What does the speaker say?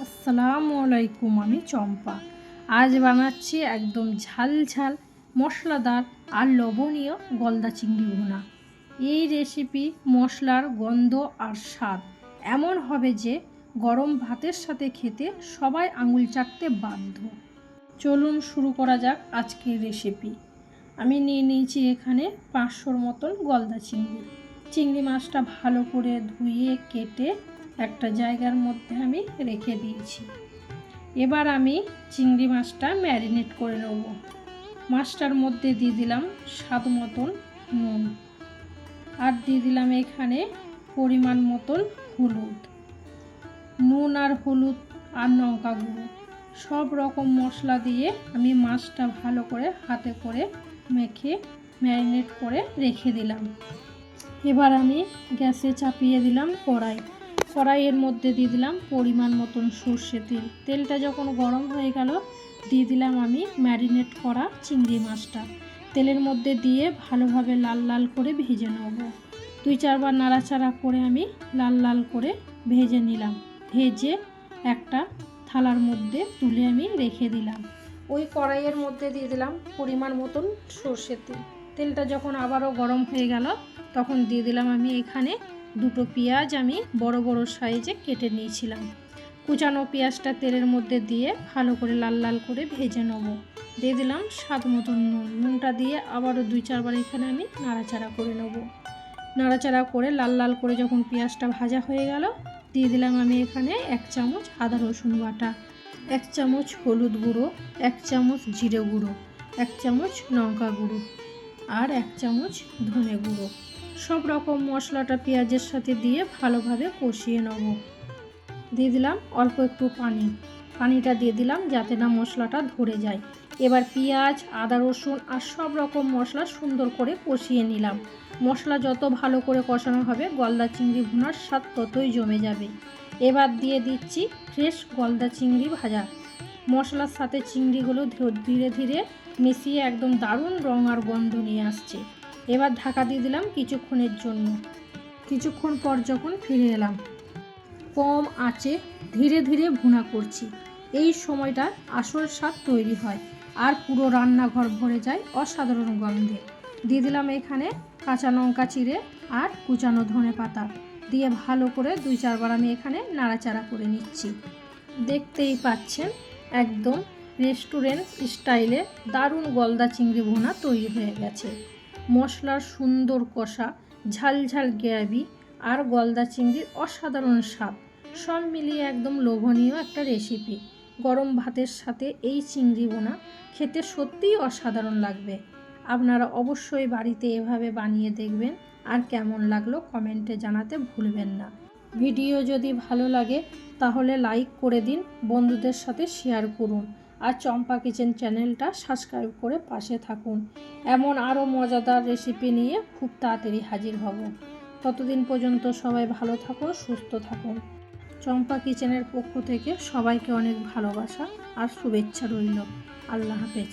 আসসালামু আলাইকুম। আমি চম্পা। আজ বানাচ্ছি একদম ঝাল ঝাল মশলাদার আর লবণীয় গলদা চিংড়ি ভুনা। এই রেসিপি মশলার গন্ধ আর স্বাদ এমন হবে যে গরম ভাতের সাথে খেতে সবাই আঙুল চাটতে বাধ্য। চলুন শুরু করা যাক আজকের রেসিপি। আমি নিয়ে নিয়েছি এখানে 500 মতন গলদা চিংড়ি। চিংড়ি মাছটা ভালো করে ধুয়ে কেটে একটা জায়গার মধ্যে আমি রেখে দিয়েছি। এবার আমি চিংড়ি মাছটা ম্যারিনেট করে নেব। মাছটার মধ্যে দিয়ে দিলাম স্বাদ মতন নুন, আর দিয়ে দিলাম এখানে পরিমাণ মতন হলুদ। নুন আর হলুদ আর লঙ্কা গুঁড়ো সব রকম মশলা দিয়ে আমি মাছটা ভালো করে হাতে করে মেখে ম্যারিনেট করে রেখে দিলাম। এবার আমি গ্যাসে চাপিয়ে দিলাম কড়াইয়ের মধ্যে দিয়ে দিলাম পরিমাণ মতন সর্ষে তেল। তেলটা যখন গরম হয়ে গেল দিয়ে দিলাম আমি ম্যারিনেট করা চিংড়ি মাছটা। তেলের মধ্যে দিয়ে ভালোভাবে লাল লাল করে ভেজে নেব। 2-4 বার নাড়াচাড়া করে আমি লাল লাল করে ভেজে নিলাম। ভেজে একটা থালার মধ্যে তুলে আমি রেখে দিলাম। ওই কড়াইয়ের মধ্যে দিয়ে দিলাম পরিমাণ মতন সর্ষের তেল। তেলটা যখন আবারও গরম হয়ে গেল তখন দিয়ে দিলাম আমি এখানে 2টো পেঁয়াজ আমি বড় বড় সাইজে কেটে নিয়েছিলাম। কুচানো পেঁয়াজটা তেলের মধ্যে দিয়ে ভালো করে লাল লাল করে ভেজে নেব। দিয়ে দিলাম স্বাদ মতন নুনটা দিয়ে আবারও 2-4 বার এখানে আমি নাড়াচাড়া করে নেব। নাড়াচাড়া করে লাল লাল করে যখন পেঁয়াজটা ভাজা হয়ে গেল দিয়ে দিলাম আমি এখানে 1 চামচ আদা রসুন বাটা, 1 চামচ হলুদ গুঁড়ো, 1 চামচ জিরে গুঁড়ো, 1 চামচ লঙ্কা গুঁড়ো আর 1 চামচ ধনে গুঁড়ো। সব রকম মশলাটা পেঁয়াজের সাথে দিয়ে ভালোভাবে কষিয়ে নেব। দিয়ে দিলাম অল্প একটু পানিটা দিয়ে দিলাম যাতে না মশলাটা ধরে যায়। এবার পেঁয়াজ, আদা রসুন আর সব রকম মশলা সুন্দর করে কষিয়ে নিলাম। মশলা যত ভালো করে কষানো হবে গলদা চিংড়ি ভুনার স্বাদ ততই জমে যাবে। এবার দিয়ে দিচ্ছি ফ্রেশ গলদা চিংড়ি ভাজা। মশলার সাথে চিংড়িগুলো ধীরে ধীরে মিশিয়ে একদম দারুণ রং আর গন্ধ নিয়ে আসছে। এবার ঢাকা দিয়ে দিলাম কিছুক্ষণের জন্য। কিছুক্ষণ পর যখন ফিরে এলাম কম আঁচে ধীরে ধীরে ভুনা করছি। এই সময়টা আসল স্বাদ তৈরি হয় আর পুরো রান্নাঘর ভরে যায় অসাধারণ গন্ধে। দিয়ে দিলাম এখানে কাঁচা লঙ্কা চিড়ে আর কুচানো ধনেপাতা দিয়ে ভালো করে 2-4 বার আমি এখানে নাড়াচাড়া করে নিচ্ছি। দেখতেই পাচ্ছেন একদম রেস্টুরেন্ট স্টাইলে দারুণ গলদা চিংড়ি ভুনা তৈরি হয়ে গেছে। মশলার সুন্দর কষা, ঝাল ঝাল গ্রেভি আর গলদা চিংড়ির অসাধারণ স্বাদ সব মিলিয়ে একদম লোভনীয় একটা রেসিপি। গরম ভাতের সাথে এই চিংড়ি ভুনা খেতে সত্যিই অসাধারণ লাগবে। আপনারা অবশ্যই বাড়িতে এভাবে বানিয়ে দেখবেন আর কেমন লাগলো কমেন্টে জানাতে ভুলবেন না। ভিডিও যদি ভালো লাগে তাহলে লাইক করে দিন, বন্ধুদের সাথে শেয়ার করুন আর চম্পা কিচেন চ্যানেলটা সাবস্ক্রাইব করে পাশে থাকুন। এমন আরও মজাদার রেসিপি নিয়ে খুব তাড়াতাড়ি হাজির হব। ততদিন পর্যন্ত সবাই ভালো থাকুন, সুস্থ থাকুন। চম্পা কিচেনের পক্ষ থেকে সবাইকে অনেক ভালোবাসা আর শুভেচ্ছা রইল। আল্লাহ হাফেজ।